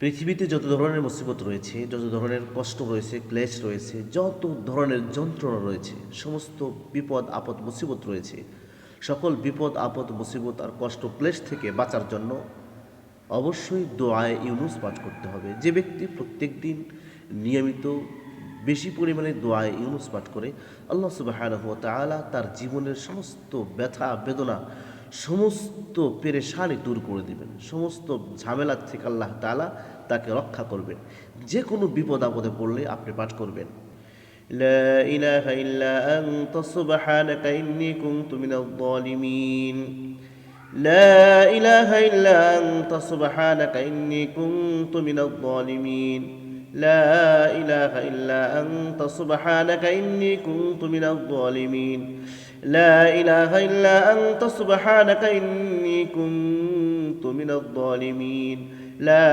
পৃথিবীতে যত ধরনের মুসিবত রয়েছে, যত ধরনের কষ্ট রয়েছে, ক্লেশ রয়েছে, যত ধরনের যন্ত্রণা রয়েছে, সমস্ত বিপদ আপদ মুসিবত রয়েছে, সকল বিপদ আপদ মুসিবত আর কষ্ট ক্লেশ থেকে বাঁচার জন্য অবশ্যই দোয়ায়ে ইউনুস পাঠ করতে হবে। যে ব্যক্তি প্রত্যেক দিন নিয়মিত বেশি পরিমাণে দোয়ায়ে ইউনুস পাঠ করে, আল্লাহ সুবহানাহু ওয়া তাআলা তার জীবনের সমস্ত ব্যথা বেদনা, সমস্ত পেরেশানি দূর করে দিবেন। সমস্ত ঝামেলার থেকে আল্লাহ তাআলা তাকে রক্ষা করবেন। যে কোনো বিপদ আপদে পড়লে আপনি পাঠ করবেন, লা ইলাহা ইল্লা আনতা সুবহানাকা ইন্নী কুনতু মিনাজ জালিমিন। لا إله إلا أنت سبحانك إني كنت من الظالمين. لا إله إلا أنت سبحانك إني كنت من الظالمين. لا إله إلا أنت سبحانك إني كنت من الظالمين. لا